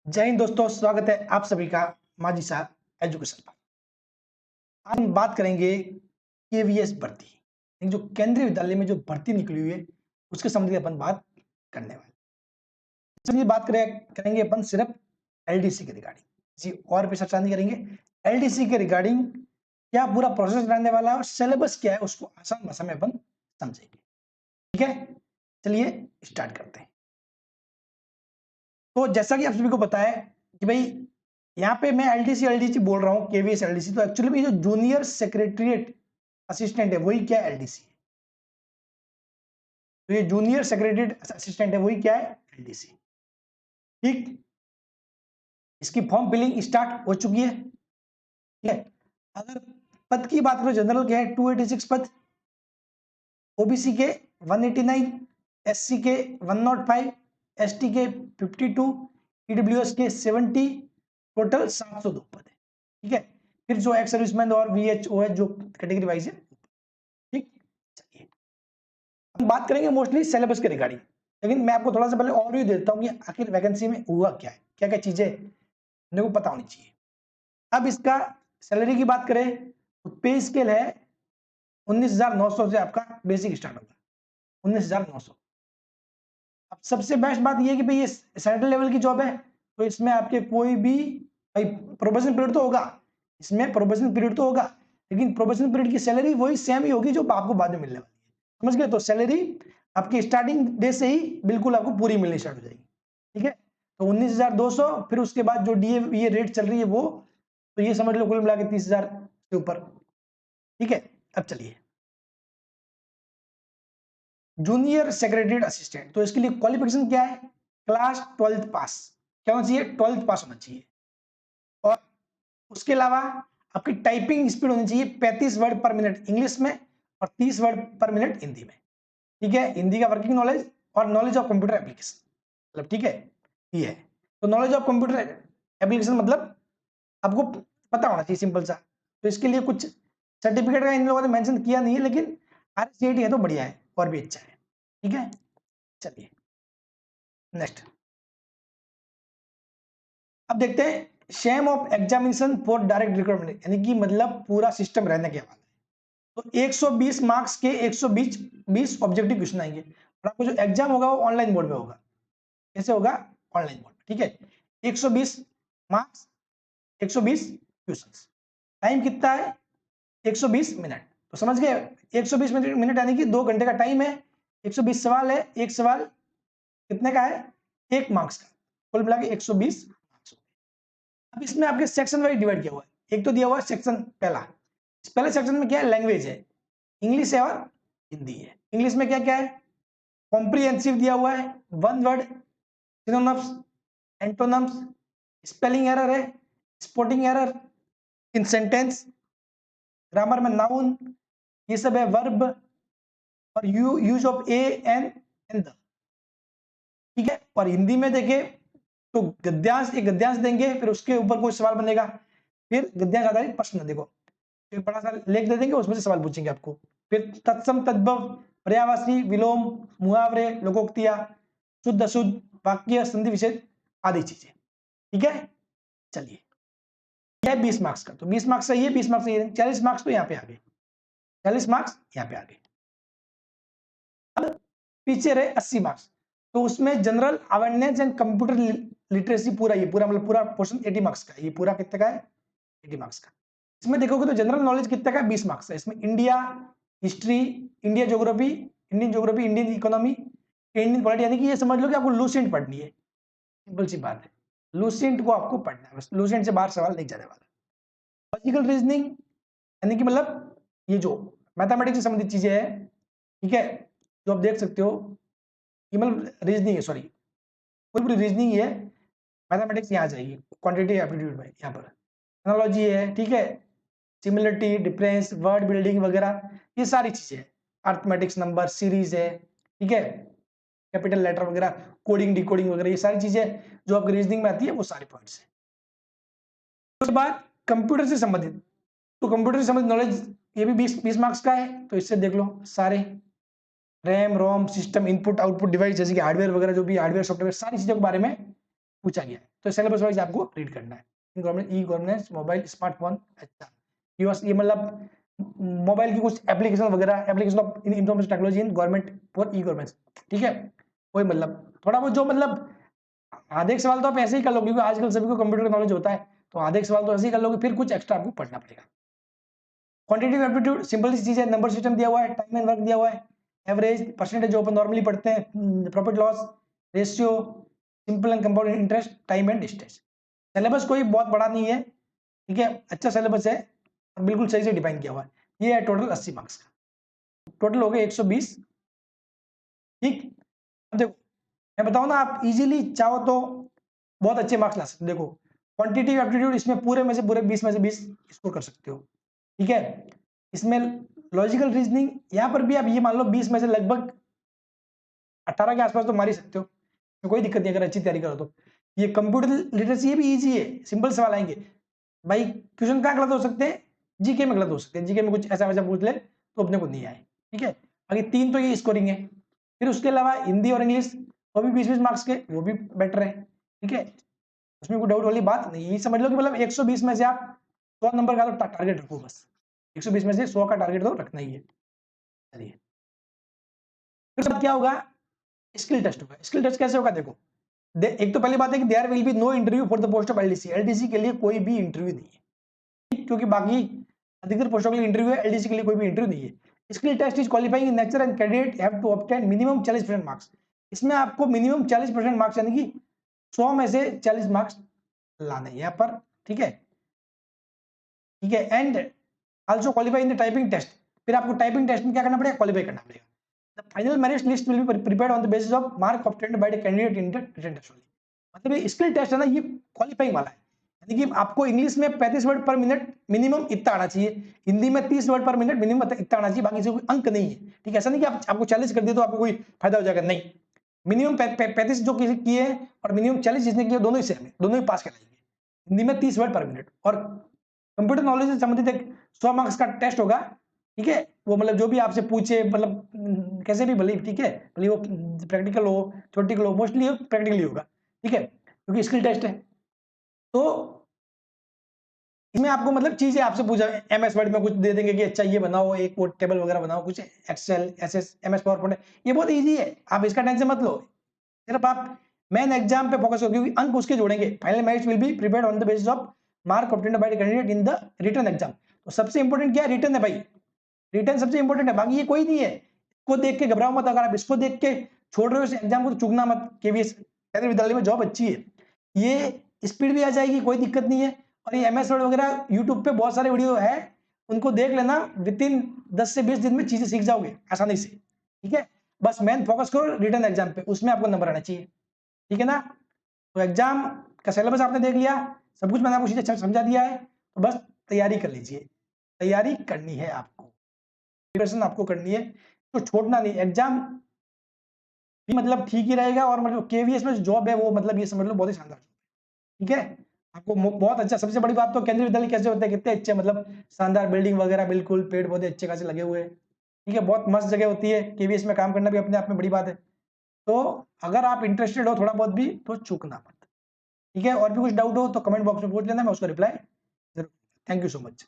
जय हिंद दोस्तों, स्वागत है आप सभी का माजी साहब एजुकेशन पर। आज हम बात करेंगे केवीएस भर्ती, जो केंद्रीय विद्यालय में जो भर्ती निकली हुई है उसके संबंधित अपन बात करने वाले। चलिए बात करेंगे अपन सिर्फ एलडीसी के रिगार्डिंग जी, और भी चर्चा नहीं करेंगे। एलडीसी के रिगार्डिंग क्या पूरा प्रोसेस रहने वाला है और सिलेबस क्या है उसको आसान भाषा में अपन समझेंगे। ठीक है, चलिए स्टार्ट करते हैं। तो जैसा कि आप सभी को पता है कि भाई यहाँ पे मैं एलडीसी बोल रहा हूँ, केवीएस एलडीसी, तो एक्चुअली में जो जूनियर सेक्रेटरीट असिस्टेंट है वही क्या एलडीसी है। तो ये जूनियर सेक्रेटरीट असिस्टेंट है वही क्या है एलडीसी। ठीक, इसकी फॉर्म फिलिंग स्टार्ट हो चुकी है। ठीक है, अगर पद की बात करें जनरल के है 286 पद, ओबीसी के 189, एससी के 105, एसटी के 52, ईडब्ल्यूएस के 70, टोटल 702 पद है। ठीक है, फिर जो एक्स सर्विसमैन और वीएचओ है जो कैटेगरी वाइज है। ठीक, चलिए हम बात करेंगे मोस्टली सिलेबस के रिगार्डिंग, लेकिन मैं आपको थोड़ा सा पहले ओवरव्यू देता हूँ कि आखिर वैकेंसी में हुआ क्या है, क्या क्या चीजें मेरे को पता होनी चाहिए। अब इसका सैलरी की बात करें तो पे स्केल है 19,900 से आपका बेसिक स्टार्ट होगा, 19,900। अब सबसे बेस्ट बात यह है कि भाई ये सेंट्रल लेवल की जॉब है, तो इसमें आपके कोई भी भाई प्रोबेशन पीरियड तो होगा, इसमें प्रोबेशन पीरियड तो होगा, लेकिन प्रोबेशन पीरियड की सैलरी वही सेम ही होगी जो आपको बाद में मिलने वाली है। समझ गए? तो सैलरी आपकी स्टार्टिंग डे से ही बिल्कुल आपको पूरी मिलनी स्टार्ट हो जाएगी। ठीक है, तो 19,200, फिर उसके बाद जो डीए ये रेट चल रही है वो, तो ये समझ लो कुल मिला के 30,000 के ऊपर। ठीक है, अब चलिए जूनियर सेक्रेटरीट असिस्टेंट, तो इसके लिए क्वालिफिकेशन क्या है? क्लास 12th पास। क्या होना चाहिए? 12th पास होना चाहिए। और उसके अलावा आपकी टाइपिंग स्पीड होनी चाहिए 35 वर्ड पर मिनट इंग्लिश में और 30 वर्ड पर मिनट हिंदी में। ठीक है, हिंदी का वर्किंग नॉलेज और नॉलेज ऑफ कंप्यूटर एप्लीकेशन, मतलब ठीक है ये है। तो नॉलेज ऑफ कंप्यूटर एप्लीकेशन मतलब आपको पता होना चाहिए, सिंपल सा। तो इसके लिए कुछ सर्टिफिकेट का इन लोगों ने मेंशन किया नहीं है, लेकिन आरसीआईटी है तो बढ़िया है और भी अच्छा है। ठीक है, चलिए नेक्स्ट अब देखते हैं scheme of examination for direct recruitment, यानी कि मतलब पूरा सिस्टम रहने के बाद तो 120 मार्क्स के 120 ऑब्जेक्टिव क्वेश्चन आएंगे और आपको जो एग्जाम होगा वो ऑनलाइन मोड में होगा। कैसे होगा? Online mode. ठीक है, 120 मार्क्स, 120 क्वेश्चंस, टाइम कितना है? 120 मिनट। तो समझ गए, 120 मिनट यानी कि 2 घंटे का टाइम है, 120 सवाल है, एक सवाल कितने का है? 1 मार्क्स का, कुल मिला के 120 मार्क्स। अब इसमें आपके सेक्शन वाइज डिवाइड किया हुआ है। एक तो दिया हुआ है सेक्शन पहला, पहले सेक्शन में क्या है? लैंग्वेज है, इंग्लिश है और हिंदी है। इंग्लिश में क्या क्या है? कॉम्प्रिहेंसिव दिया हुआ है, one word, synonyms, antonyms, spelling error है, sporting error in sentence, grammar में नाउन, ये सब है, वर्ब और use of a an and the. ठीक है, और हिंदी में देखें तो गद्यांश, एक गद्यांश देंगे, फिर उसके ऊपर कोई सवाल बनेगा, फिर गद्यांश आधारित प्रश्न। देखो फिर बड़ा सा लेख दे देंगे, उसमें से सवाल पूछेंगे आपको। फिर तत्सम तद्भव, पर्यायवाची, विलोम, मुहावरे, लोकोक्तियां, शुद्ध अशुद्ध, वाक्य, संधि विशेष आदि चीजें। ठीक है, चलिए यह 20 मार्क्स का, तो 20 मार्क्स सही है, 20 मार्क्स सही है, 40 मार्क्स तो यहाँ पे आ गए, 40 मार्क्स यहाँ पे आ गए। अब पीछे रहे 80 मार्क्स, तो उसमें general awareness and computer literacy पूरा, ये पूरा मतलब पूरा पोर्शन 80 मार्क्स का, ये पूरा कितने का है? 80 मार्क्स का। इसमें देखोगे तो जनरल नॉलेज कितने का? 20 मार्क्स है। इसमें India history, India geography, Indian geography, Indian economy, Indian polity, यानी कि ये समझ लो कि आपको लूसेंट पढ़नी है। सिंपल सी बात है, लूसेंट को आपको पढ़ना है, बस लूसेंट से बाहर सवाल नहीं जाने वाला। लॉजिकल रीजनिंग, यानी कि मतलब ये जो मैथमेटिक्स से संबंधित चीजें हैं, ठीक है, जो आप देख सकते हो, ये मतलब रीजनिंग है, सॉरी पूरी पूरी रीजनिंग है, मैथमेटिक्स यहाँ जाएगी क्वांटिटी एप्टीट्यूड में, यहाँ पर एनालॉजी है, ठीक है, सिमिलरिटी, डिफरेंस, वर्ड बिल्डिंग वगैरह, ये सारी चीजें, अर्थमेटिक्स, नंबर सीरीज है, ठीक है, कैपिटल लेटर वगैरह, कोडिंग डिकोडिंग वगैरह, ये सारी चीजें जो आपकी रीजनिंग में आती है वो सारे पॉइंट्स है। उसके बाद कंप्यूटर से संबंधित, तो कंप्यूटर से संबंधित नॉलेज ये भी 20 मार्क्स का है, तो इससे देख लो सारे RAM ROM system input output device, जैसे कि हार्डवेयर वगैरह, जो भी हार्डवेयर सॉफ्टवेयर सारी चीजों के बारे में पूछा गया है, तो सिलेबस वाइज आपको रीड करना है। ई गवर्नेंस मोबाइल स्मार्टफोन, अच्छा ये मतलब मोबाइल की कुछ एप्लीकेशन वगैरह, application of information technology in government for e governance, ठीक है। वही मतलब थोड़ा बहुत जो मतलब आधे एक सवाल तो आप ऐसे ही कर लोगे क्योंकि आजकल सभी को कंप्यूटर का नॉलेज होता है, तो आधे एक सवाल तो ऐसे ही कर लोगे, फिर कुछ एक्स्ट्रा आपको पढ़ना पड़ेगा। क्वांटिटेटिव एप्टीट्यूड सिंपल सी चीज है, नंबर सिस्टम दिया हुआ है, टाइम एंड वर्क दिया हुआ है, एवरेज परसेंटेज जो अपन नॉर्मली पढ़ते हैं, profit loss ratio, simple and compound interest, time and distance. Syllabus कोई बहुत बड़ा नहीं है, ठीक है, अच्छा सिलेबस है और बिल्कुल सही से डिफाइन किया हुआ है। ये है टोटल 80 मार्क्स का, टोटल हो गए 120, ठीक। अब देखो मैं बताऊं ना, आप इजीली चाहो तो बहुत अच्छे मार्क्स ला सकते हो। देखो क्वांटिटेटिव एप्टीट्यूड इसमें पूरे में से पूरे 20 में से 20 स्कोर कर सकते हो, ठीक है। इसमें लॉजिकल रीजनिंग यहाँ पर भी आप ये मान लो 20 में से लगभग 18 के आसपास तो मार ही सकते हो, तो कोई दिक्कत नहीं अगर अच्छी तैयारी करो तो। ये कंप्यूटर लिटरेसी ये भी इजी है, सिंपल सवाल आएंगे भाई। क्वेश्चन कहाँ गलत हो सकते हैं, जीके में गलत हो सकते हैं, जीके में कुछ ऐसा वैसा पूछ ले तो अपने को नहीं आए, ठीक है। बाकी 3 तो ये स्कोरिंग है, फिर उसके अलावा हिंदी और इंग्लिश वो भी 20-20 मार्क्स के, वो भी बेटर है, ठीक है। उसमें कोई डाउट वाली बात नहीं, ये समझ लो कि मतलब 120 में से आप 100 नंबर का तो टारगेट रखो बस, 120 में से 100 का टारगेट तो रखना ही है। चलिए फिर क्या होगा, स्किल टेस्ट होगा। स्किल टेस्ट कैसे होगा देखो, एक तो पहली बात है कि there will be no interview for the post of LDC, LDC के लिए कोई भी इंटरव्यू नहीं है, क्योंकि बाकी अधिकतर पोस्टों के लिए इंटरव्यू है, एलडीसी के लिए कोई भी इंटरव्यू नहीं है। Skill test is qualifying in nature and candidate have to obtain minimum 40% marks. इसमें आपको मिनिमम 40% मार्क्स यानी कि 100 में से 40 मार्क्स लाने यहाँ पर, ठीक है, ठीक है। And also qualify in the typing test, फिर आपको टाइपिंग टेस्ट में क्या करना पड़ेगा, क्वालिफाई करना पड़ेगा। The final merit list will be prepared on the basis of mark obtained by the candidate in the written test only. मतलब ये स्किल टेस्ट है ना, ये क्वालिफाइंग वाला है, यानी कि आपको इंग्लिश में 35 वर्ड पर मिनट मिनिमम इतना आना चाहिए, हिंदी में 30 वर्ड पर मिनट मिनिमम इतना आना चाहिए, बाकी से कोई अंक नहीं है, ठीक है। ऐसा नहीं कि आपको 40 कर दिए तो आपको कोई फायदा हो जाएगा, नहीं। मिनिमम 35 जो किसी किए हैं और मिनिमम 40 जिसने किए, दोनों ही सेम है, दोनों ही पास कराएंगे। हिंदी में 30 वर्ड पर मिनट, और कंप्यूटर नॉलेज से संबंधित एक 100 मार्क्स का टेस्ट होगा, ठीक है। वो मतलब जो भी आपसे पूछे, मतलब कैसे भी भले, ठीक है, भले वो प्रैक्टिकल हो थ्योरेटिकल हो, मोस्टली प्रैक्टिकली होगा, ठीक है, क्योंकि स्किल टेस्ट है। तो इसमें आपको मतलब चीजें आपसे पूछा, एमएस वर्ड में कुछ दे देंगे कि अच्छा ये बनाओ, एक वो टेबल वगैरह बनाओ, कुछ Excel SS MS PowerPoint, ये बहुत इजी है, आप इसका टेंशन मत लो। सिर्फ आप मेन एग्जाम पे फोकस करो, क्योंकि अंक उसके जोड़ेंगे। Final merits will be prepared on the basis of mark obtained by the candidate in the written exam. तो सबसे इंपॉर्टेंट क्या है, रिटन है भाई, रिटर्न सबसे इंपॉर्टेंट है, बाकी ये कोई नहीं है। इसको देख के घबराओ मत, अगर आप इसको देख के छोड़ रहे हो इस एग्जाम को तो चूकना मत। केवीएस केंद्रीय विद्यालय में जॉब अच्छी है, ये स्पीड भी आ जाएगी, कोई दिक्कत नहीं है। और ये एमएस वर्ड वगैरह यूट्यूब पे बहुत सारे वीडियो है, उनको देख लेना, विद इन 10 से 20 दिन में चीजें सीख जाओगे आसानी से, ठीक है। बस मेन फोकस करो रिटर्न एग्जाम पे, उसमें आपको नंबर आना चाहिए, ठीक है ना। तो एग्जाम का सिलेबस आपने देख लिया, सब कुछ मैंने आपको चीजें समझा दिया है, तो बस तैयारी कर लीजिए, तैयारी करनी है आपको, प्रिपरेशन आपको करनी है, तो छोड़ना नहीं। एग्जाम भी मतलब ठीक ही रहेगा, और मतलब केवीएस में जॉब है वो मतलब ये समझ लो बहुत ही शानदार, ठीक है। आपको बहुत अच्छा, सबसे बड़ी बात तो केंद्रीय विद्यालय कैसे होते हैं, कितने अच्छे, मतलब शानदार बिल्डिंग वगैरह, बिल्कुल पेड़ पौधे अच्छे खासे लगे हुए हैं, ठीक है, बहुत मस्त जगह होती है। केवीएस में काम करना भी अपने आप में बड़ी बात है। तो अगर आप इंटरेस्टेड हो थोड़ा बहुत भी तो चूकना मत, ठीक है। और भी कुछ डाउट हो तो कमेंट बॉक्स में पूछ लेना, मैं उसका रिप्लाई जरूर। Thank you so much.